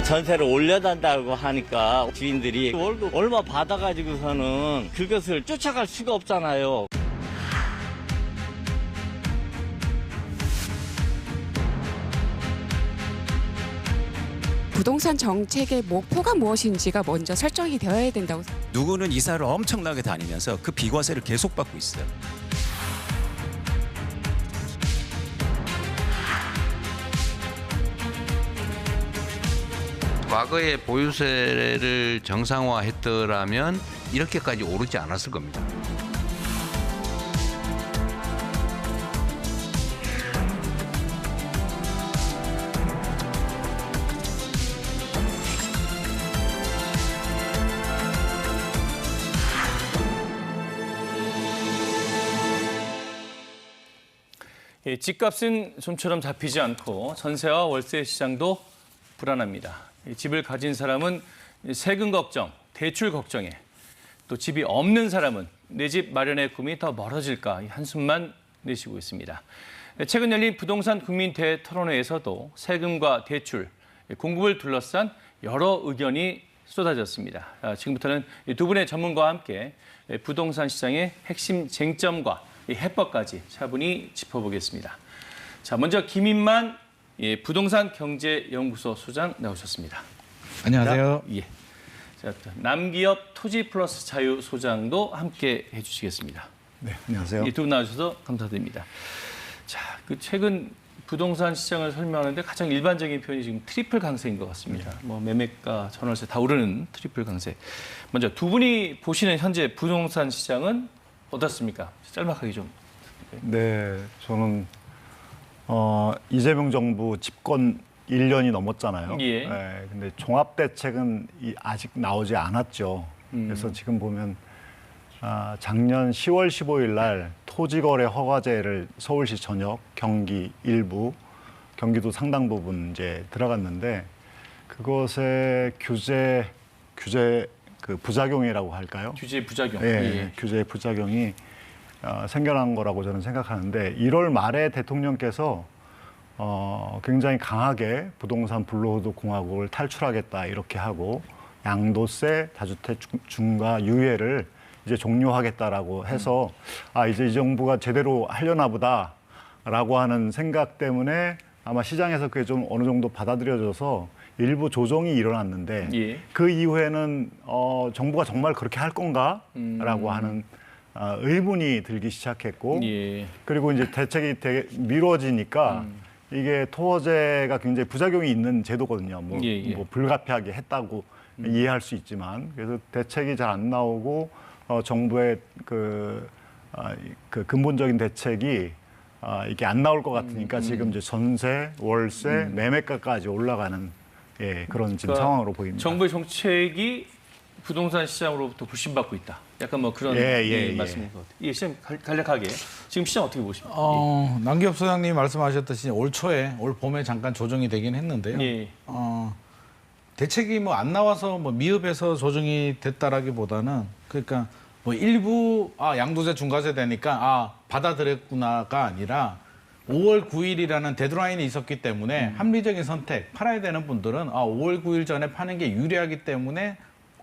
전세를 올려단다고 하니까 주인들이 월급 얼마 받아가지고서는 그것을 쫓아갈 수가 없잖아요. 부동산 정책의 목표가 무엇인지가 먼저 설정이 되어야 된다고. 누구는 이사를 엄청나게 다니면서 그 비과세를 계속 받고 있어요. 과거에 보유세를 정상화했더라면 이렇게까지 오르지 않았을 겁니다. 예, 집값은 좀처럼 잡히지 않고 전세와 월세 시장도 불안합니다. 집을 가진 사람은 세금 걱정, 대출 걱정에, 또 집이 없는 사람은 내 집 마련의 꿈이 더 멀어질까 한숨만 내쉬고 있습니다. 최근 열린 부동산 국민대회 토론회에서도 세금과 대출, 공급을 둘러싼 여러 의견이 쏟아졌습니다. 지금부터는 두 분의 전문가와 함께 부동산 시장의 핵심 쟁점과 해법까지 차분히 짚어보겠습니다. 자, 먼저 김인만 부동산 경제연구소 소장 나오셨습니다. 안녕하세요. 예. 자, 남기업 토지 플러스 자유 소장도 함께 해주시겠습니다. 네, 안녕하세요. 이 두 분 나와주셔서 감사드립니다. 자, 그 최근 부동산 시장을 설명하는데 가장 일반적인 표현이 지금 트리플 강세인 것 같습니다. 뭐 매매가, 전월세 다 오르는 트리플 강세. 먼저 두 분이 보시는 현재 부동산 시장은 어떻습니까? 짤막하게 좀. 네, 저는 이재명 정부 집권 1년이 넘었잖아요. 예. 네, 근데 종합대책은 아직 나오지 않았죠. 그래서 지금 보면 작년 10월 15일 날 토지거래 허가제를 서울시 전역, 경기 일부, 경기도 상당 부분 이제 들어갔는데 그것의 규제 그 부작용이라고 할까요? 규제 부작용. 예, 예. 규제의 부작용이 생겨난 거라고 저는 생각하는데 1월 말에 대통령께서 굉장히 강하게 부동산 불로소득 공화국을 탈출하겠다 이렇게 하고 양도세, 다주택 중과 유예를 이제 종료하겠다라고 해서 이제 이 정부가 제대로 하려나 보다라고 하는 생각 때문에 아마 시장에서 그게 좀 어느 정도 받아들여져서 일부 조정이 일어났는데 예. 그 이후에는 정부가 정말 그렇게 할 건가라고 하는 의문이 들기 시작했고 예. 그리고 이제 대책이 되게 미뤄지니까 이게 토어제가 굉장히 부작용이 있는 제도거든요. 뭐 불가피하게 했다고 이해할 수 있지만 그래서 대책이 잘 안 나오고 정부의 그 근본적인 대책이 이게 안 나올 것 같으니까 지금 이제 전세, 월세, 매매가까지 올라가는 그런 지금 상황으로 보입니다. 정부의 정책이 부동산 시장으로부터 불신받고 있다. 약간 뭐 그런 말씀인 것 같아요. 예, 시장 간략하게 지금 시장 어떻게 보십니까? 남기업 소장님이 말씀하셨듯이 올 봄에 잠깐 조정이 되긴 했는데요. 예. 대책이 뭐 안 나와서 뭐 미흡해서 조정이 됐다라기보다는 그러니까 뭐 일부 양도세 중과세 되니까 받아들였구나가 아니라 5월 9일이라는 데드라인이 있었기 때문에 합리적인 선택, 팔아야 되는 분들은 5월 9일 전에 파는 게 유리하기 때문에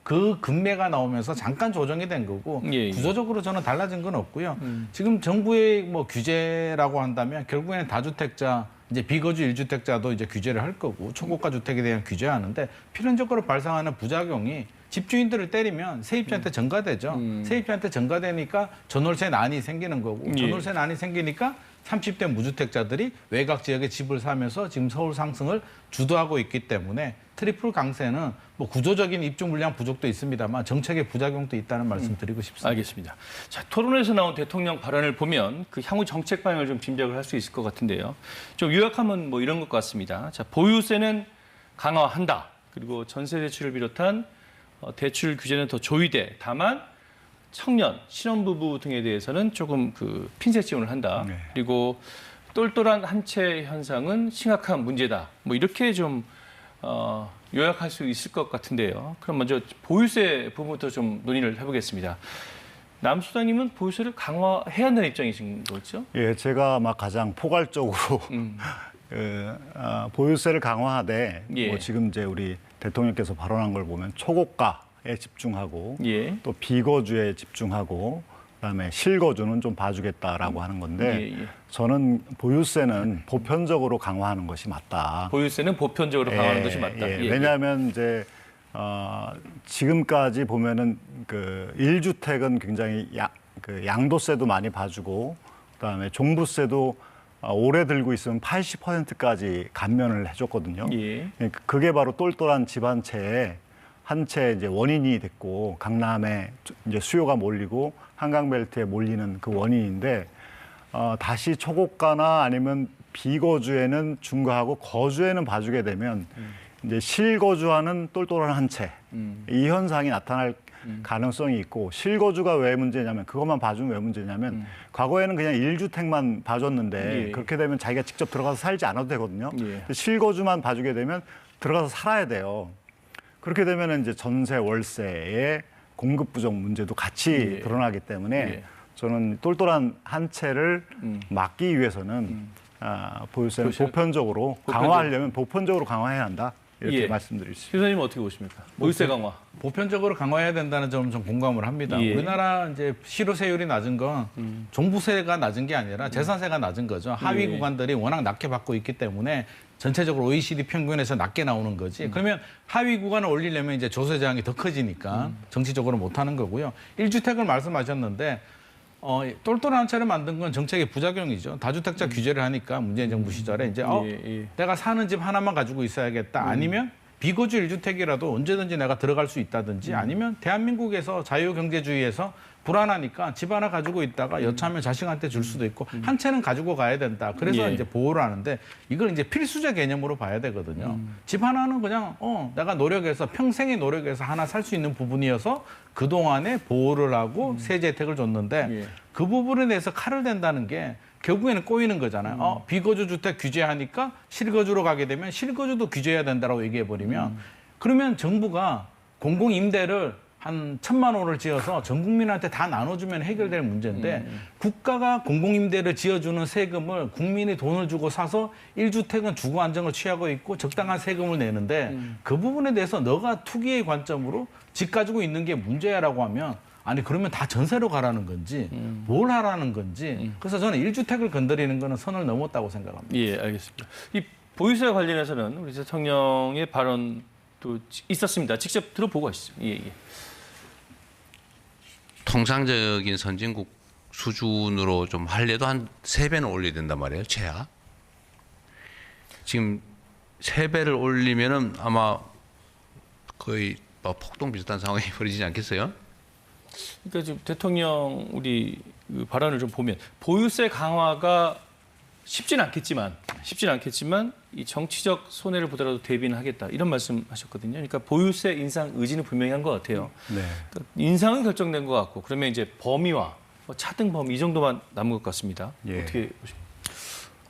그 금매가 나오면서 잠깐 조정이 된 거고 구조적으로 저는 달라진 건 없고요. 지금 정부의 뭐 규제라고 한다면 결국에는 다주택자, 이제 비거주 1주택자도 이제 규제를 할 거고 초고가 주택에 대한 규제하는데 필연적으로 발생하는 부작용이 집주인들을 때리면 세입자한테 전가되죠. 세입자한테 전가되니까 전월세 난이 생기는 거고 전월세 난이 생기니까 30대 무주택자들이 외곽 지역에 집을 사면서 지금 서울 상승을 주도하고 있기 때문에 트리플 강세는 뭐 구조적인 입주 물량 부족도 있습니다만 정책의 부작용도 있다는 말씀 드리고 싶습니다. 알겠습니다. 자, 토론에서 나온 대통령 발언을 보면 그 향후 정책 방향을 좀 짐작을 할 수 있을 것 같은데요. 좀 요약하면 뭐 이런 것 같습니다. 자, 보유세는 강화한다. 그리고 전세 대출을 비롯한 대출 규제는 더 조이되 다만 청년, 신혼부부 등에 대해서는 조금 그 핀셋 지원을 한다. 네. 그리고 똘똘한 한 채 현상은 심각한 문제다. 뭐 이렇게 좀 요약할 수 있을 것 같은데요. 그럼 먼저 보유세 부분부터 좀 논의를 해보겠습니다. 남 소장님은 보유세를 강화해야 한다는 입장이신 거죠? 예, 제가 막 가장 포괄적으로 보유세를 강화하되 뭐 지금 이제 우리 대통령께서 발언한 걸 보면 초고가에 집중하고 예. 또 비거주에 집중하고 그다음에 실거주는 좀 봐주겠다라고 하는 건데 예, 예. 저는 보유세는 보편적으로 강화하는 것이 맞다. 보유세는 보편적으로 강화하는 것이 맞다. 예. 예, 예. 왜냐하면 이제 지금까지 보면은 그 1주택은 굉장히 그 양도세도 많이 봐주고 그다음에 종부세도 오래 들고 있으면 80%까지 감면을 해줬거든요. 예. 그게 바로 똘똘한 집 한 채에 한 채 이제 원인이 됐고 강남에 이제 수요가 몰리고 한강벨트에 몰리는 그 원인인데 다시 초고가나 아니면 비거주에는 중과하고 거주에는 봐주게 되면 이제 실거주하는 똘똘한 한 채 이 현상이 나타날 가능성이 있고 실거주가 왜 문제냐면 그것만 봐주면 왜 문제냐면 과거에는 그냥 1주택만 봐줬는데 예. 그렇게 되면 자기가 직접 들어가서 살지 않아도 되거든요. 예. 실거주만 봐주게 되면 들어가서 살아야 돼요. 그렇게 되면 이제 전세 월세의 공급 부족 문제도 같이 예. 드러나기 때문에 예. 저는 똘똘한 한 채를 막기 위해서는 보유세는 보편적으로 강화하려면 보편적으로 강화해야 한다. 이렇게 예. 말씀드릴 수 있습니다. 교수님 어떻게 보십니까? 보유세 강화. 보편적으로 강화해야 된다는 점은 좀 공감을 합니다. 예. 우리나라 이제 실효세율이 낮은 건 종부세가 낮은 게 아니라 재산세가 낮은 거죠. 하위 예. 구간들이 워낙 낮게 받고 있기 때문에 전체적으로 OECD 평균에서 낮게 나오는 거지. 그러면 하위 구간을 올리려면 이제 조세 저항이 더 커지니까 정치적으로 못 하는 거고요. 1주택을 말씀하셨는데 똘똘한 채를 만든 건 정책의 부작용이죠. 다주택자 규제를 하니까 문재인 정부 시절에 이제 예. 내가 사는 집 하나만 가지고 있어야겠다. 아니면 비거주 1주택이라도 언제든지 내가 들어갈 수 있다든지 아니면 대한민국에서 자유경제주의에서 불안하니까 집 하나 가지고 있다가 여차하면 자식한테 줄 수도 있고 한 채는 가지고 가야 된다. 그래서 예. 이제 보호를 하는데 이걸 이제 필수적 개념으로 봐야 되거든요. 집 하나는 그냥 내가 노력해서 평생의 노력해서 하나 살 수 있는 부분이어서 그동안에 보호를 하고 세제 혜택을 줬는데 예. 그 부분에 대해서 칼을 댄다는 게 결국에는 꼬이는 거잖아요. 비거주 주택 규제하니까 실거주로 가게 되면 실거주도 규제해야 된다고 얘기해 버리면 그러면 정부가 공공임대를 한 1,000만 원을 지어서 전 국민한테 다 나눠주면 해결될 문제인데 국가가 공공임대를 지어주는 세금을 국민이 돈을 주고 사서 1주택은 주거 안정을 취하고 있고 적당한 세금을 내는데 그 부분에 대해서 너가 투기의 관점으로 집 가지고 있는 게 문제야라고 하면 아니 그러면 다 전세로 가라는 건지 뭘 하라는 건지 그래서 저는 1주택을 건드리는 거는 선을 넘었다고 생각합니다. 예, 알겠습니다. 이 보유세 관련해서는 우리 대통령의 발언도 있었습니다. 직접 들어보고 가시죠. 예. 통상적인 선진국 수준으로 좀 하려도 한 3배는 올려야 된단 말이에요, 최하. 지금 3배를 올리면은 아마 거의 폭동 비슷한 상황이 벌어지지 않겠어요? 그러니까 지금 대통령 우리 그 발언을 좀 보면 보유세 강화가 쉽지는 않겠지만 이 정치적 손해를 보더라도 대비는 하겠다 이런 말씀하셨거든요. 그러니까 보유세 인상 의지는 분명히 한 것 같아요. 네. 그러니까 인상은 결정된 것 같고 그러면 이제 범위와 차등 범위 이 정도만 남은 것 같습니다. 예. 어떻게 보십니까?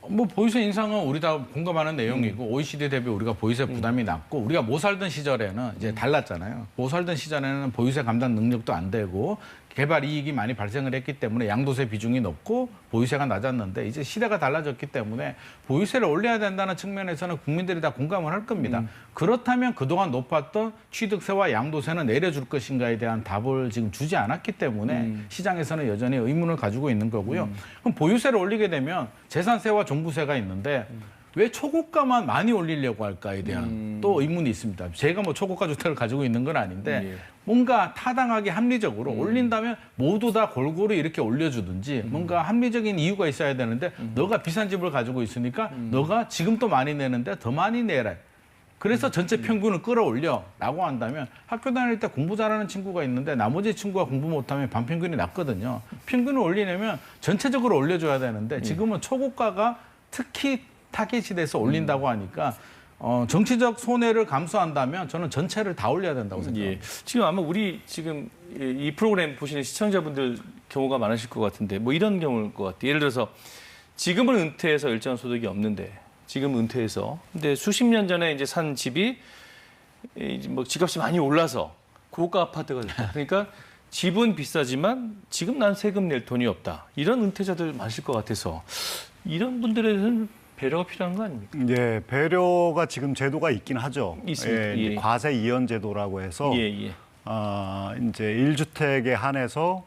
뭐 보유세 인상은 우리 다 공감하는 내용이고 OECD 대비 우리가 보유세 부담이 낮고 우리가 못 살던 시절에는 이제 달랐잖아요. 못 살던 시절에는 보유세 감당 능력도 안 되고 개발 이익이 많이 발생을 했기 때문에 양도세 비중이 높고 보유세가 낮았는데 이제 시대가 달라졌기 때문에 보유세를 올려야 된다는 측면에서는 국민들이 다 공감을 할 겁니다. 그렇다면 그동안 높았던 취득세와 양도세는 내려줄 것인가에 대한 답을 지금 주지 않았기 때문에 시장에서는 여전히 의문을 가지고 있는 거고요. 그럼 보유세를 올리게 되면 재산세와 종부세가 있는데 왜 초고가만 많이 올리려고 할까에 대한 또 의문이 있습니다. 제가 뭐 초고가 주택을 가지고 있는 건 아닌데 뭔가 타당하게 합리적으로 올린다면 모두 다 골고루 이렇게 올려주든지 뭔가 합리적인 이유가 있어야 되는데 너가 비싼 집을 가지고 있으니까 너가 지금 또 많이 내는데 더 많이 내라. 그래서 전체 평균을 끌어올려라고 한다면 학교 다닐 때 공부 잘하는 친구가 있는데 나머지 친구가 공부 못하면 반평균이 낮거든요. 평균을 올리려면 전체적으로 올려줘야 되는데 지금은 초고가가 특히 타겟이 돼서 올린다고 하니까 정치적 손해를 감수한다면 저는 전체를 다 올려야 된다고 생각합니다. 예. 지금 아마 우리 지금 이 프로그램 보시는 시청자분들 경우가 많으실 것 같은데 뭐 이런 경우일 것 같아요. 예를 들어서 지금은 은퇴해서 일정한 소득이 없는데 지금 은퇴해서 근데 수십 년 전에 이제 산 집이 뭐 집값이 많이 올라서 고가 아파트가 됐다. 그러니까 집은 비싸지만 지금 난 세금 낼 돈이 없다. 이런 은퇴자들 많으실 것 같아서 이런 분들에 대해서는 배려가 필요한 거 아닙니까? 예, 배려가 지금 제도가 있긴 하죠. 있습니다. 예, 이제 예. 과세 이연 제도라고 해서 예, 예. 이제 1주택에 한해서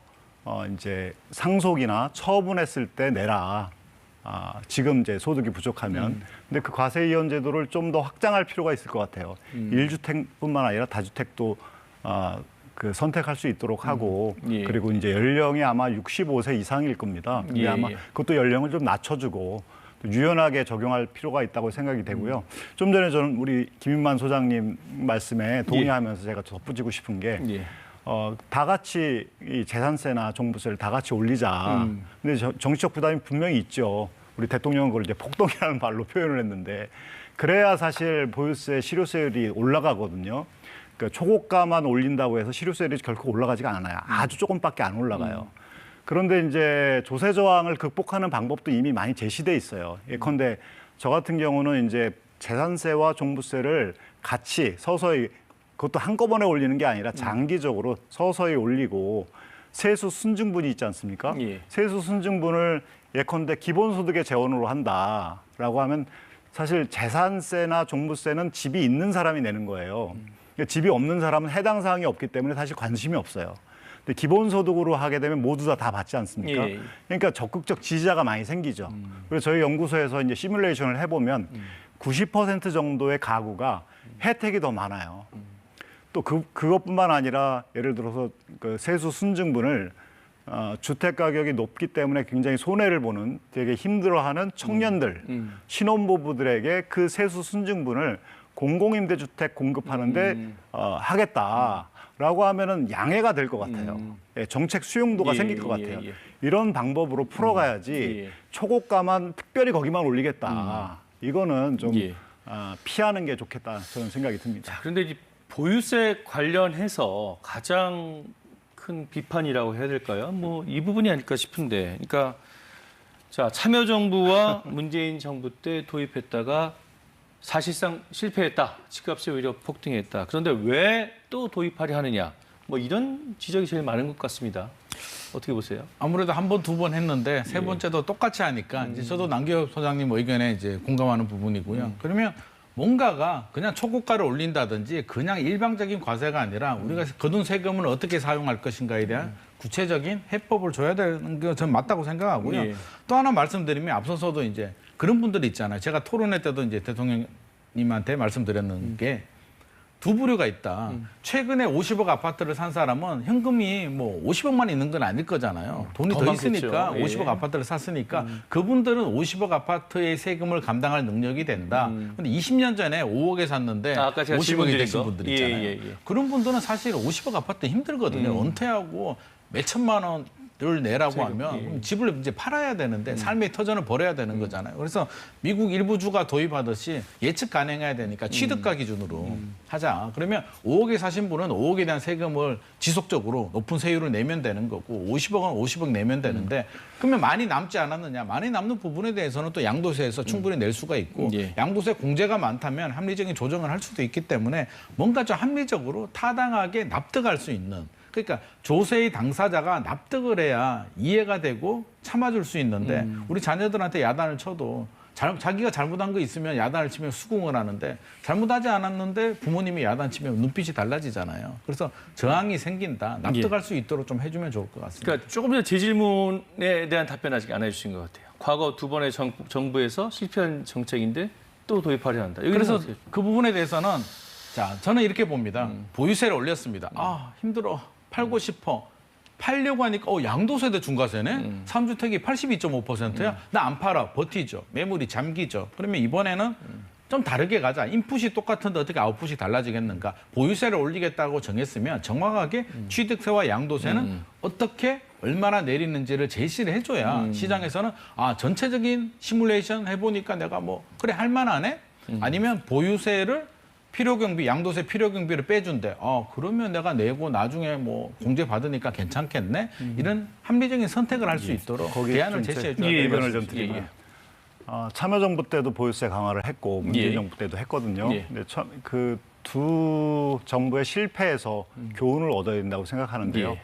이제 상속이나 처분했을 때 내라. 지금 이제 소득이 부족하면. 근데 그 과세 이연 제도를 좀 더 확장할 필요가 있을 것 같아요. 1주택뿐만 아니라 다주택도 그 선택할 수 있도록 하고 예. 그리고 이제 연령이 아마 65세 이상일 겁니다. 근데 예, 아마 예. 그것도 연령을 좀 낮춰주고 또 유연하게 적용할 필요가 있다고 생각이 되고요. 좀 전에 저는 우리 김인만 소장님 말씀에 동의하면서 제가 덧붙이고 싶은 게 예. 다 같이 이 재산세나 종부세를 다 같이 올리자. 근데 정치적 부담이 분명히 있죠. 우리 대통령은 그걸 이제 폭동이라는 말로 표현을 했는데 그래야 사실 보유세, 실효세율이 올라가거든요. 그러니까 초고가만 올린다고 해서 실효세율이 결코 올라가지가 않아요. 아주 조금밖에 안 올라가요. 그런데 이제 조세 저항을 극복하는 방법도 이미 많이 제시돼 있어요. 예컨대 저 같은 경우는 이제 재산세와 종부세를 같이 서서히 그것도 한꺼번에 올리는 게 아니라 장기적으로 서서히 올리고 세수 순증분이 있지 않습니까? 예. 세수 순증분을 예컨대 기본소득의 재원으로 한다라고 하면 사실 재산세나 종부세는 집이 있는 사람이 내는 거예요. 그러니까 집이 없는 사람은 해당 사항이 없기 때문에 사실 관심이 없어요. 근데 기본소득으로 하게 되면 모두 다 받지 않습니까? 예. 그러니까 적극적 지지자가 많이 생기죠. 그래서 저희 연구소에서 이제 시뮬레이션을 해보면 90% 정도의 가구가 혜택이 더 많아요. 또 그것뿐만 아니라 예를 들어서 그 세수 순증분을 주택 가격이 높기 때문에 굉장히 손해를 보는 되게 힘들어하는 청년들, 신혼부부들에게 그 세수 순증분을 공공임대주택 공급하는데 하겠다라고 하면은 양해가 될 것 같아요. 예, 정책 수용도가 예, 생길 것 예, 같아요. 예. 이런 방법으로 풀어가야지 예. 초고가만 특별히 거기만 올리겠다. 이거는 좀 예. 피하는 게 좋겠다 저는 생각이 듭니다. 그런데 이제 보유세 관련해서 가장 큰 비판이라고 해야 될까요? 뭐 이 부분이 아닐까 싶은데, 그러니까 자 참여정부와 문재인 정부 때 도입했다가 사실상 실패했다, 집값이 오히려 폭등했다. 그런데 왜 또 도입하려 하느냐? 뭐 이런 지적이 제일 많은 것 같습니다. 어떻게 보세요? 아무래도 한 번, 두 번 했는데 세 번째도 똑같이 하니까 이제 저도 남기혁 소장님 의견에 이제 공감하는 부분이고요. 그러면 뭔가가 그냥 초고가를 올린다든지 그냥 일방적인 과세가 아니라 우리가 거둔 세금을 어떻게 사용할 것인가에 대한 구체적인 해법을 줘야 되는 게 저는 맞다고 생각하고요. 예. 또 하나 말씀드리면 앞서서도 이제 그런 분들이 있잖아요. 제가 토론회 때도 이제 대통령님한테 말씀드렸는 게 두 부류가 있다. 최근에 50억 아파트를 산 사람은 현금이 뭐 50억만 있는 건 아닐 거잖아요. 돈이 더 더 많겠죠. 있으니까 예. 50억 아파트를 샀으니까 그분들은 50억 아파트의 세금을 감당할 능력이 된다. 근데 20년 전에 5억에 샀는데 아까 제가 50억이 되신 질문드린 거. 분들 있잖아요. 예, 예, 예. 그런 분들은 사실 50억 아파트 힘들거든요. 은퇴하고 몇 천만 원을 내라고 하면 그럼 집을 이제 팔아야 되는데 삶의 터전을 벌여야 되는 거잖아요. 그래서 미국 일부 주가 도입하듯이 예측 가능해야 되니까 취득가 기준으로 하자. 그러면 5억에 사신 분은 5억에 대한 세금을 지속적으로 높은 세율을 내면 되는 거고 50억은 50억 내면 되는데 그러면 많이 남지 않았느냐. 많이 남는 부분에 대해서는 또 양도세에서 충분히 낼 수가 있고 예. 양도세 공제가 많다면 합리적인 조정을 할 수도 있기 때문에 뭔가 좀 합리적으로 타당하게 납득할 수 있는 그러니까 조세의 당사자가 납득을 해야 이해가 되고 참아줄 수 있는데 우리 자녀들한테 야단을 쳐도 자기가 잘못한 거 있으면 야단을 치면 수긍을 하는데 잘못하지 않았는데 부모님이 야단 치면 눈빛이 달라지잖아요. 그래서 저항이 생긴다. 납득할 수 있도록 좀 해주면 좋을 것 같습니다. 그러니까 조금 전에 제 질문에 대한 답변 아직 안 해주신 것 같아요. 과거 두 번의 정부에서 실패한 정책인데 또 도입하려 한다. 그래서 어떻게- 그 부분에 대해서는 자 저는 이렇게 봅니다. 보유세를 올렸습니다. 아 힘들어. 팔고 싶어. 팔려고 하니까 양도세대 중과세네. 3주택이 82.5%야. 나 안 팔아. 버티죠. 매물이 잠기죠. 그러면 이번에는 좀 다르게 가자. 인풋이 똑같은데 어떻게 아웃풋이 달라지겠는가. 보유세를 올리겠다고 정했으면 정확하게 취득세와 양도세는 어떻게 얼마나 내리는지를 제시를 해줘야 시장에서는 전체적인 시뮬레이션 해보니까 내가 뭐 그래 할 만하네. 아니면 보유세를 필요경비, 양도세 필요경비를 빼준대. 그러면 내가 내고 나중에 뭐 공제 받으니까 괜찮겠네. 이런 합리적인 선택을 할 수 있도록 대안을 제시해 줘야 예, 답변을 맞습니다. 좀 드리면 예, 예. 참여정부 때도 보유세 강화를 했고 문재인 예. 정부 때도 했거든요. 예. 근데 그 두 정부의 실패에서 교훈을 얻어야 된다고 생각하는데요. 예.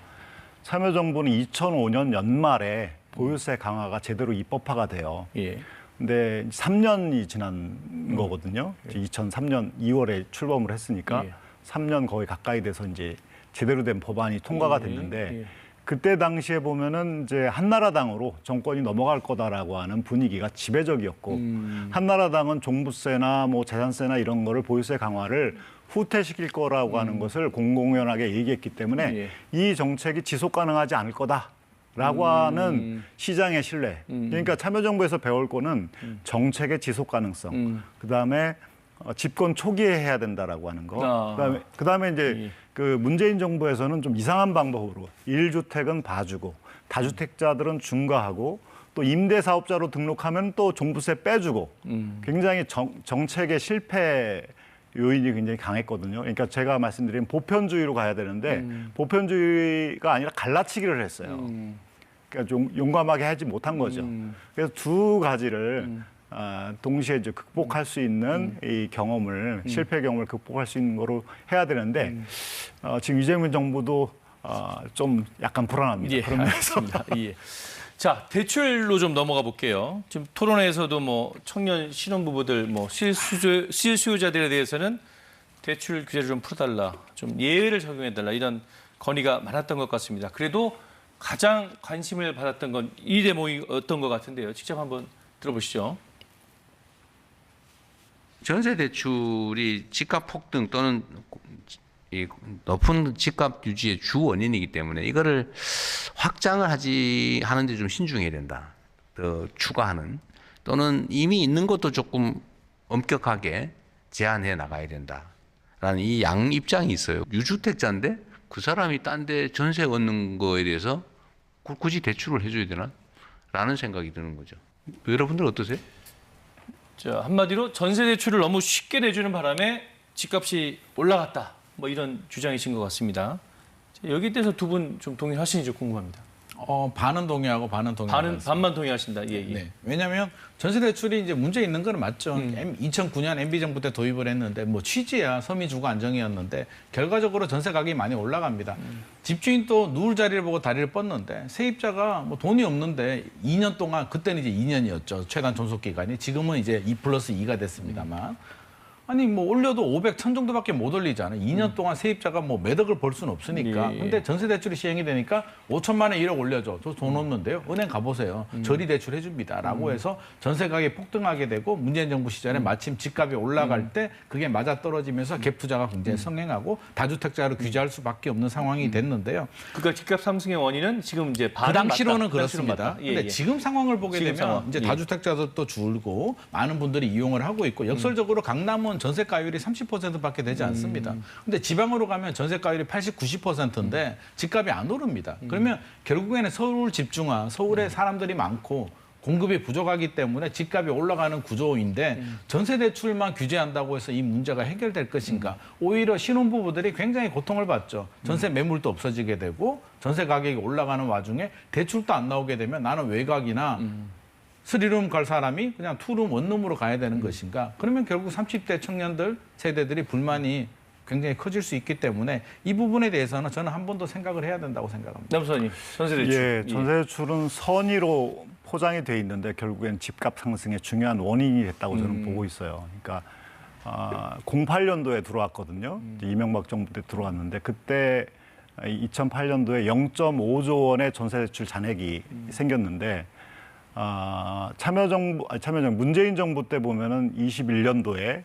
참여정부는 2005년 연말에 보유세 강화가 제대로 입법화가 돼요. 예. 근데 3년이 지난 거거든요. 2003년 2월에 출범을 했으니까 예. 3년 거의 가까이 돼서 이제 제대로 된 법안이 통과가 예. 됐는데 예. 그때 당시에 보면은 이제 한나라당으로 정권이 넘어갈 거다라고 하는 분위기가 지배적이었고 한나라당은 종부세나 뭐 재산세나 이런 거를 보유세 강화를 후퇴시킬 거라고 하는 것을 공공연하게 얘기했기 때문에 예. 이 정책이 지속 가능하지 않을 거다라고 하는 시장의 신뢰. 그러니까 참여정부에서 배울 거는 정책의 지속 가능성. 그다음에 집권 초기에 해야 된다라고 하는 거. 아. 그다음에 이제 예. 그 문재인 정부에서는 좀 이상한 방법으로 1주택은 봐주고 다주택자들은 중과하고 또 임대사업자로 등록하면 또 종부세 빼주고 굉장히 정책의 실패 요인이 굉장히 강했거든요. 그러니까 제가 말씀드린 보편주의로 가야 되는데 보편주의가 아니라 갈라치기를 했어요. 그러니까 좀 용감하게 하지 못한 거죠. 그래서 두 가지를 동시에 이제 극복할 수 있는 이 경험을 실패 경험을 극복할 수 있는 거로 해야 되는데 지금 이재명 정부도 좀 약간 불안합니다. 예, 그런 면에서. 알겠습니다. 예. 자, 대출로 좀 넘어가 볼게요. 지금 토론회에서도 뭐 청년 신혼부부들 뭐 실수요자들에 대해서는 대출 규제를 좀 풀어달라, 좀 예외를 적용해달라 이런 건의가 많았던 것 같습니다. 그래도 가장 관심을 받았던 건 이 대목이었던 것 같은데요. 직접 한번 들어보시죠. 전세 대출이 집값 폭등 또는 이 높은 집값 유지의 주 원인이기 때문에 이거를 확장을 하는데 좀 신중해야 된다. 더 추가하는 또는 이미 있는 것도 조금 엄격하게 제한해 나가야 된다라는 이 양 입장이 있어요. 유주택자인데 그 사람이 딴 데 전세 얻는 거에 대해서 굳이 대출을 해줘야 되나? 라는 생각이 드는 거죠. 여러분들 어떠세요? 자, 한마디로 전세 대출을 너무 쉽게 내주는 바람에 집값이 올라갔다. 뭐 이런 주장이신 것 같습니다. 자, 여기에 대해서 두 분 좀 동의하시는지 궁금합니다. 반은 동의하고 반은 동의하고 반만 동의하신다. 예, 예. 네. 왜냐하면 전세 대출이 이제 문제 있는 건 맞죠. 2009년 MB 정부 때 도입을 했는데 뭐 취지야 서민 주거 안정이었는데 결과적으로 전세 가격이 많이 올라갑니다. 집주인 또 누울 자리를 보고 다리를 뻗는데 세입자가 뭐 돈이 없는데 2년 동안 그때는 이제 2년이었죠. 최단 존속 기간이 지금은 이제 2+2가 됐습니다만. 아니 뭐 올려도 500, 1000 정도밖에 못 올리잖아요. 2년 동안 세입자가 뭐 매덕을 벌 수는 없으니까. 예. 근데 전세 대출이 시행이 되니까 5천만 원 1억 올려줘. 저 돈 없는데요. 은행 가보세요. 저리 대출 해줍니다라고 해서 전세 가격이 폭등하게 되고 문재인 정부 시절에 마침 집값이 올라갈 때 그게 맞아 떨어지면서 갭 투자가 굉장히 성행하고 다주택자로 규제할 수밖에 없는 상황이 됐는데요. 그러니까 집값 상승의 원인은 지금 이제 그 당시로는 맞다. 그렇습니다. 예, 근데 예. 지금 상황을 보게 지금 되면 상황. 이제 예. 다주택자들도 줄고 많은 분들이 이용을 하고 있고 역설적으로 강남은 전세가율이 30%밖에 되지 않습니다. 근데 지방으로 가면 전세가율이 80, 90%인데 집값이 안 오릅니다. 그러면 결국에는 서울 집중화, 서울에 사람들이 많고 공급이 부족하기 때문에 집값이 올라가는 구조인데 전세 대출만 규제한다고 해서 이 문제가 해결될 것인가? 오히려 신혼부부들이 굉장히 고통을 받죠. 전세 매물도 없어지게 되고 전세 가격이 올라가는 와중에 대출도 안 나오게 되면 나는 외곽이나 스리룸 갈 사람이 그냥 투룸, 원룸으로 가야 되는 것인가? 그러면 결국 30대 청년들 세대들이 불만이 굉장히 커질 수 있기 때문에 이 부분에 대해서는 저는 한 번 더 생각을 해야 된다고 생각합니다. 남수님, 전세 대출. 예, 전세 대출은 선의로 포장이 돼 있는데 결국엔 집값 상승의 중요한 원인이 됐다고 저는 보고 있어요. 그러니까 08년도에 들어왔거든요. 이명박 정부 때 들어왔는데 그때 2008년도에 0.5조 원의 전세 대출 잔액이 생겼는데 참여정부 문재인 정부 때 보면은 21년도에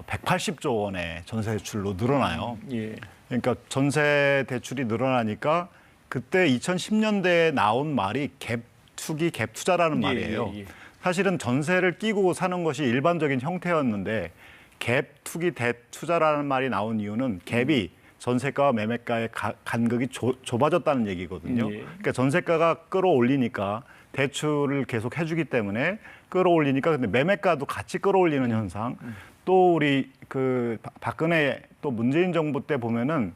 180조 원의 전세 대출로 늘어나요. 예. 그러니까 전세 대출이 늘어나니까 그때 2010년대에 나온 말이 갭 투기, 갭 투자라는 말이에요. 예. 사실은 전세를 끼고 사는 것이 일반적인 형태였는데 갭 투기, 갭 투자라는 말이 나온 이유는 갭이 전세가와 매매가의 간극이 좁아졌다는 얘기거든요. 예. 그러니까 전세가가 끌어올리니까 대출을 계속 해주기 때문에 끌어올리니까 근데 매매가도 같이 끌어올리는 현상. 또 우리 그 박근혜 또 문재인 정부 때 보면은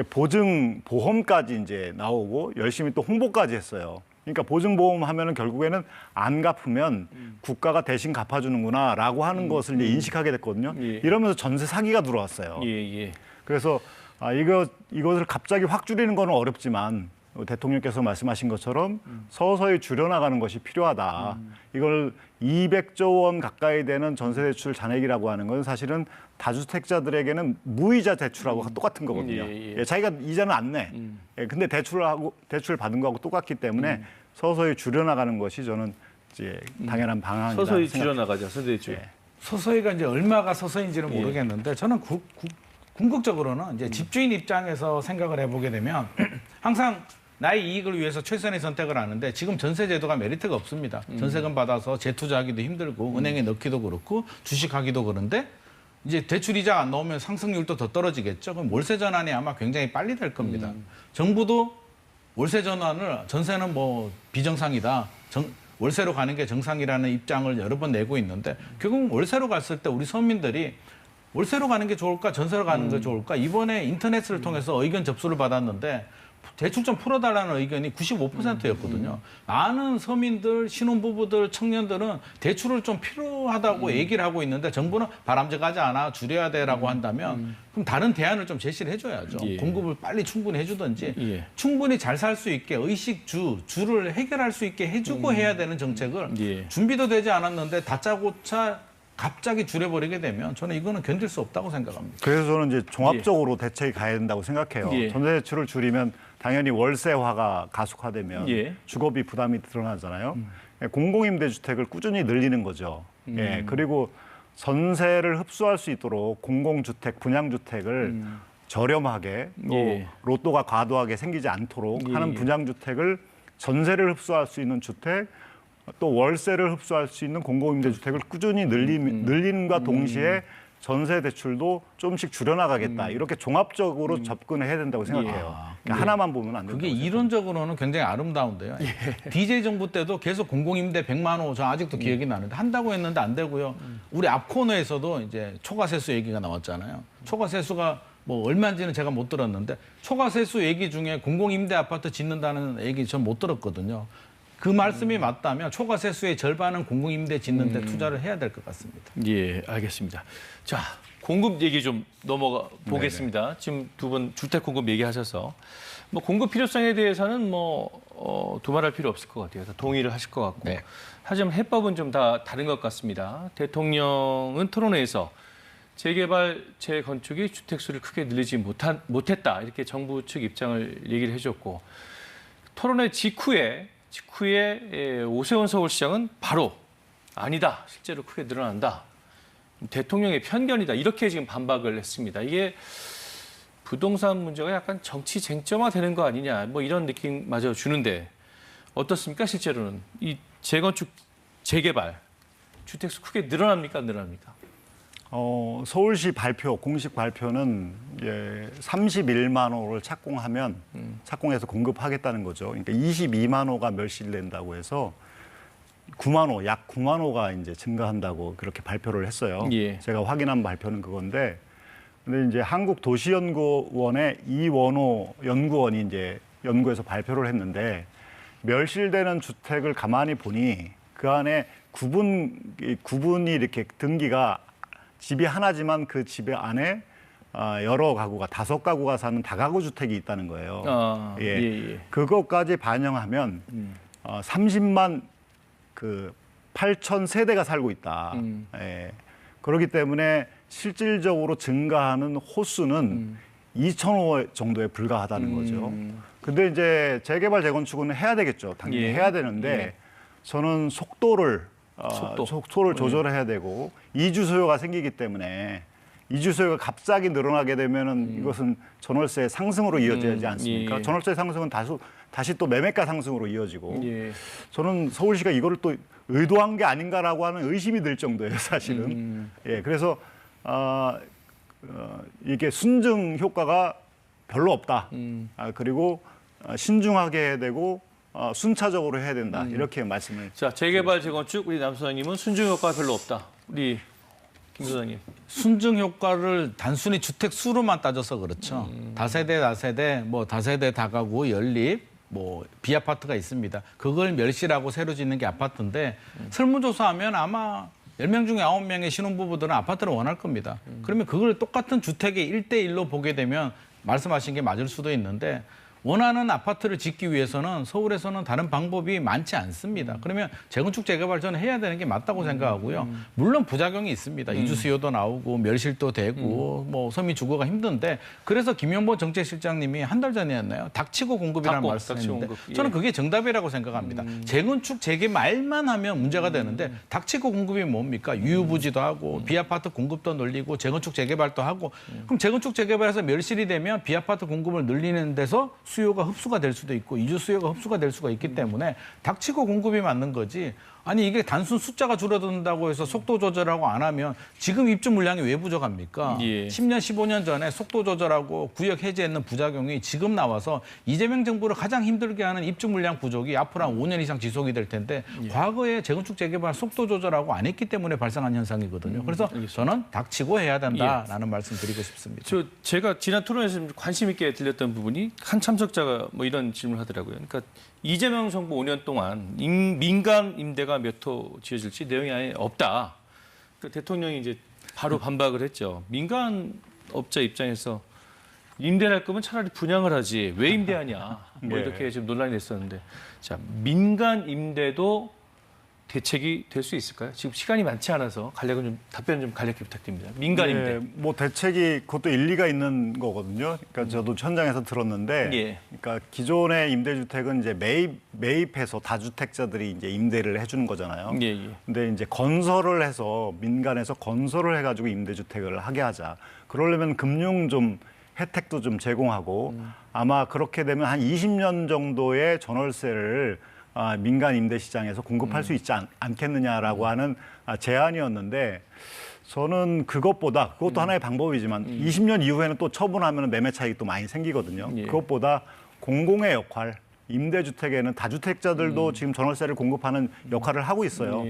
보증 보험까지 이제 나오고 열심히 또 홍보까지 했어요. 그러니까 보증 보험 하면은 결국에는 안 갚으면 국가가 대신 갚아주는구나라고 하는 것을 이제 인식하게 됐거든요. 예. 이러면서 전세 사기가 들어왔어요. 예, 예. 그래서 이것을 갑자기 확 줄이는 건 어렵지만 대통령께서 말씀하신 것처럼 서서히 줄여나가는 것이 필요하다. 이걸 200조 원 가까이 되는 전세대출 잔액이라고 하는 건 사실은 다주택자들에게는 무이자 대출하고 똑같은 거거든요. 예, 자기가 이자는 안 내. 예, 근데 대출 받은 거하고 똑같기 때문에 서서히 줄여나가는 것이 저는 이제 당연한 방안이다. 서서히 생각합니다. 줄여나가자. 선대출. 예. 서서히가 이제 얼마가 서서히인지는 모르겠는데 저는 궁극적으로는 이제 집주인 입장에서 생각을 해보게 되면 항상 나의 이익을 위해서 최선의 선택을 하는데 지금 전세 제도가 메리트가 없습니다. 전세금 받아서 재투자하기도 힘들고 은행에 넣기도 그렇고 주식하기도 그런데 이제 대출 이자가 안 나오면 상승률도 더 떨어지겠죠. 그럼 월세 전환이 아마 굉장히 빨리 될 겁니다. 정부도 월세 전환을 전세는 뭐 비정상이다. 월세로 가는 게 정상이라는 입장을 여러 번 내고 있는데 결국 월세로 갔을 때 우리 서민들이 월세로 가는 게 좋을까 전세로 가는 게 좋을까 이번에 인터넷을 통해서 의견 접수를 받았는데 대출 좀 풀어달라는 의견이 95%였거든요. 많은 서민들, 신혼부부들, 청년들은 대출을 좀 필요하다고 얘기를 하고 있는데 정부는 바람직하지 않아 줄여야 돼라고 한다면 그럼 다른 대안을 좀 제시를 해줘야죠. 예. 공급을 빨리 충분히 해주든지 예. 충분히 충분히 잘 살 수 있게 주를 해결할 수 있게 해주고 해야 되는 정책을 예. 준비도 되지 않았는데 다짜고짜 갑자기 줄여버리게 되면 저는 이거는 견딜 수 없다고 생각합니다. 그래서 저는 이제 종합적으로 대책이 가야 된다고 생각해요. 예. 전세대출을 줄이면 당연히 월세화가 가속화되면 예. 주거비 부담이 드러나잖아요. 공공임대주택을 꾸준히 늘리는 거죠. 예. 그리고 전세를 흡수할 수 있도록 공공주택, 분양주택을 저렴하게 또 예. 로또가 과도하게 생기지 않도록 예. 하는 분양주택을 전세를 흡수할 수 있는 주택 또 월세를 흡수할 수 있는 공공임대주택을 꾸준히 늘림과 동시에 전세 대출도 조금씩 줄여나가겠다. 이렇게 종합적으로 접근을 해야 된다고 생각해요. 그러니까 하나만 보면 안 된다고 그게 생각해요. 이론적으로는 굉장히 아름다운데요. DJ 정부 때도 계속 공공임대 100만 호, 저 아직도 기억이 나는데 한다고 했는데 안 되고요. 우리 앞 코너에서도 이제 초과세수 얘기가 나왔잖아요. 초과세수가 뭐 얼마인지는 제가 못 들었는데 초과세수 얘기 중에 공공임대 아파트 짓는다는 얘기 전 못 들었거든요. 그 말씀이 맞다면 초과세수의 절반은 공공임대 짓는 데 투자를 해야 될 것 같습니다. 예, 알겠습니다. 자, 공급 얘기 좀 넘어가 보겠습니다. 지금 두 분 주택 공급 얘기하셔서 뭐 공급 필요성에 대해서는 뭐 두말할 필요 없을 것 같아요. 다 동의를 하실 것 같고. 네. 하지만 해법은 좀 다 다른 것 같습니다. 대통령은 토론회에서 재개발, 재건축이 주택 수를 크게 늘리지 못했다. 이렇게 정부 측 입장을 얘기를 해줬고 토론회 직후에 오세훈 서울시장은 바로 아니다. 실제로 크게 늘어난다. 대통령의 편견이다. 이렇게 지금 반박을 했습니다. 이게 부동산 문제가 약간 정치 쟁점화 되는 거 아니냐. 뭐 이런 느낌마저 주는데 어떻습니까? 실제로는 이 재건축, 재개발 주택수 크게 늘어납니까? 안 늘어납니까? 서울시 발표, 공식 발표는 31만 호를 착공해서 공급하겠다는 거죠. 그러니까 22만 호가 멸실된다고 해서 9만 호, 약 9만 호가 이제 증가한다고 그렇게 발표를 했어요. 예. 제가 확인한 발표는 그건데, 근데 이제 한국도시연구원의 이원호 연구원이 이제 연구해서 발표를 했는데 멸실되는 주택을 가만히 보니 그 안에 구분이 이렇게 등기가 집이 하나지만 그 집 안에 여러 가구가 5가구가 사는 다가구 주택이 있다는 거예요. 예. 그것까지 반영하면 30만 8천 세대가 살고 있다. 예. 그렇기 때문에 실질적으로 증가하는 호수는 2,000호 정도에 불과하다는 거죠. 근데 이제 재개발 재건축은 해야 되겠죠. 당연히 예. 해야 되는데 저는 속도를 조절해야 되고 이주 소요가 생기기 때문에 이주 소요가 갑자기 늘어나게 되면은 이것은 전월세 상승으로 이어지지 않습니까? 예. 전월세 상승은 다시 또 매매가 상승으로 이어지고 예. 저는 서울시가 이거를 또 의도한 게 아닌가라고 하는 의심이 들 정도예요, 사실은. 예, 그래서 이게 순증 효과가 별로 없다. 그리고 신중하게 해야 되고 순차적으로 해야 된다. 이렇게 말씀을. 자, 재개발, 재건축 우리 남 소장님은 순증 효과가 별로 없다. 우리 김 소장님. 순증 효과를 단순히 주택 수로만 따져서 그렇죠. 다세대, 뭐 다세대 다가구, 연립, 뭐 비아파트가 있습니다. 그걸 멸실하고 새로 짓는 게 아파트인데 설문조사하면 아마 10명 중에 9명의 신혼부부들은 아파트를 원할 겁니다. 그러면 그걸 똑같은 주택의 1대1로 보게 되면 말씀하신 게 맞을 수도 있는데 원하는 아파트를 짓기 위해서는 서울에서는 다른 방법이 많지 않습니다. 그러면 재건축 재개발 저는 해야 되는 게 맞다고 생각하고요. 물론 부작용이 있습니다. 이주 수요도 나오고 멸실도 되고 뭐 서민 주거가 힘든데 그래서 김용보 정책실장님이 한 달 전이었나요? 닥치고 공급이라는 말씀했는데 저는 그게 정답이라고 생각합니다. 재건축 재개발만 하면 문제가 되는데 닥치고 공급이 뭡니까? 유유부지도 하고 비아파트 공급도 늘리고 재건축 재개발도 하고 그럼 재건축 재개발에서 멸실이 되면 비아파트 공급을 늘리는 데서 수요가 흡수가 될 수도 있고 이주 수요가 흡수가 될 수가 있기 때문에 닥치고 공급이 맞는 거지. 아니 이게 단순 숫자가 줄어든다고 해서 속도 조절하고 안 하면 지금 입주 물량이 왜 부족합니까? 10년, 15년 전에 속도 조절하고 구역 해제했는 부작용이 지금 나와서 이재명 정부를 가장 힘들게 하는 입주 물량 부족이 앞으로 한 5년 이상 지속이 될 텐데 과거에 재건축 재개발 속도 조절하고 안 했기 때문에 발생한 현상이거든요. 그래서 저는 닥치고 해야 된다라는 말씀 드리고 싶습니다. 제가 지난 토론에서 좀 관심 있게 들렸던 부분이 한 참석자가 뭐 이런 질문을 하더라고요. 그러니까 이재명 정부 5년 동안 민간 임대가 몇 호 지어질지 내용이 아예 없다. 그러니까 대통령이 이제 바로 반박을 했죠. 민간 업자 입장에서 임대할 거면 차라리 분양을 하지 왜 임대하냐. 뭐 이렇게 지금 논란이 됐었는데 자 민간 임대도 대책이 될 수 있을까요? 지금 시간이 많지 않아서 간략은 좀 답변 좀 간략히 부탁드립니다. 민간 임대. 뭐 대책이 그것도 일리가 있는 거거든요. 그러니까 저도 현장에서 들었는데, 그러니까 기존의 임대주택은 이제 매입해서 다주택자들이 이제 임대를 해주는 거잖아요. 근데 이제 건설을 해서 민간에서 건설을 해가지고 임대주택을 하게 하자. 그러려면 금융 좀 혜택도 좀 제공하고 아마 그렇게 되면 한 20년 정도의 전월세를 민간 임대 시장에서 공급할 수 있지 않겠느냐라고 하는 제안이었는데 저는 그것도 하나의 방법이지만 20년 이후에는 또 처분하면 매매 차익이 또 많이 생기거든요. 그것보다 공공의 역할, 임대주택에는 다주택자들도 지금 전월세를 공급하는 역할을 하고 있어요.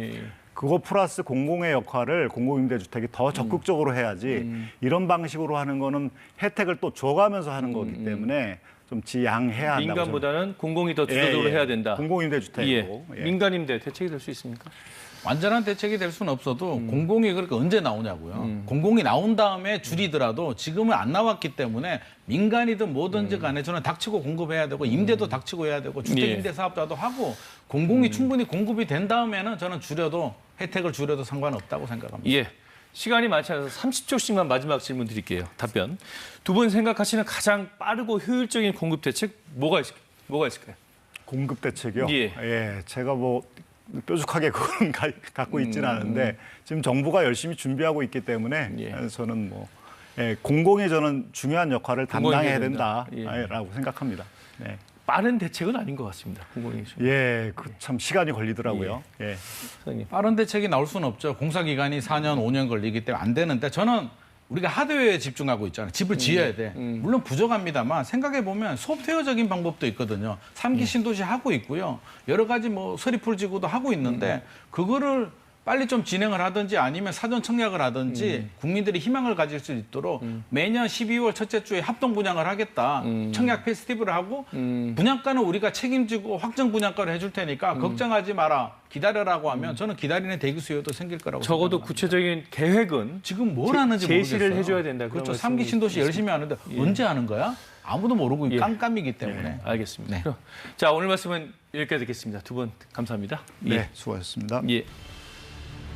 그거 플러스 공공의 역할을 공공임대주택이 더 적극적으로 해야지 이런 방식으로 하는 거는 혜택을 또 줘가면서 하는 거기 때문에 좀 지양해야 한다고. 민간보다는 공공이 더 주도적으로 해야 된다. 공공임대주택이고. 민간임대 대책이 될 수 있습니까? 완전한 대책이 될 수는 없어도 공공이 그렇게 언제 나오냐고요. 공공이 나온 다음에 줄이더라도 지금은 안 나왔기 때문에 민간이든 뭐든지 간에 저는 닥치고 공급해야 되고 임대도 닥치고 해야 되고 주택임대 사업자도 하고 공공이 충분히 공급이 된 다음에는 저는 혜택을 줄여도 상관없다고 생각합니다. 시간이 많지 않아서 30초씩만 마지막 질문 드릴게요. 답변. 두 분 생각하시는 가장 빠르고 효율적인 공급 대책 뭐가 있을까요? 공급 대책이요? 제가 뭐 뾰족하게 그건 갖고 있지는 않은데 지금 정부가 열심히 준비하고 있기 때문에 저는 뭐 공공이 저는 중요한 역할을 담당해야 된다라고 생각합니다. 빠른 대책은 아닌 것 같습니다. 공공이 참 시간이 걸리더라고요. 빠른 대책이 나올 수는 없죠. 공사 기간이 4년, 5년 걸리기 때문에 안 되는데 저는 우리가 하드웨어에 집중하고 있잖아요. 집을 지어야 돼. 물론 부족합니다만 생각해 보면 소프트웨어적인 방법도 있거든요. 3기 신도시 하고 있고요. 여러 가지 뭐 서리풀 지구도 하고 있는데 그거를 빨리 좀 진행을 하든지 아니면 사전 청약을 하든지 국민들이 희망을 가질 수 있도록 매년 12월 첫째 주에 합동 분양을 하겠다. 청약 페스티벌을 하고 분양가는 우리가 책임지고 확정 분양가를 해줄 테니까 걱정하지 마라. 기다려라고 하면 저는 기다리는 대기 수요도 생길 거라고 적어도 생각합니다. 구체적인 계획은 지금 뭘 하는지 제시를 모르겠어요. 해줘야 된다. 그렇죠. 3기 신도시 열심히 하는데 언제 하는 거야? 아무도 모르고 깜깜이기 때문에. 알겠습니다. 자, 오늘 말씀은 여기까지 듣겠습니다. 두 분 감사합니다. 수고하셨습니다.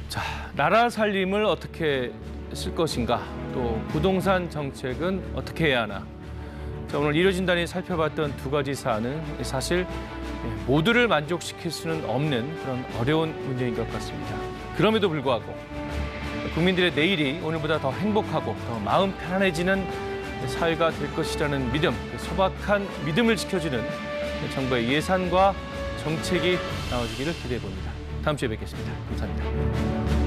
자, 나라 살림을 어떻게 쓸 것인가, 또 부동산 정책은 어떻게 해야 하나. 자, 오늘 이뤄진단이 살펴봤던 두 가지 사안은 사실 모두를 만족시킬 수는 없는 그런 어려운 문제인 것 같습니다. 그럼에도 불구하고 국민들의 내일이 오늘보다 더 행복하고 더 마음 편안해지는 사회가 될 것이라는 믿음, 그 소박한 믿음을 지켜주는 정부의 예산과 정책이 나와주기를 기대해 봅니다. 다음 주에 뵙겠습니다. 감사합니다.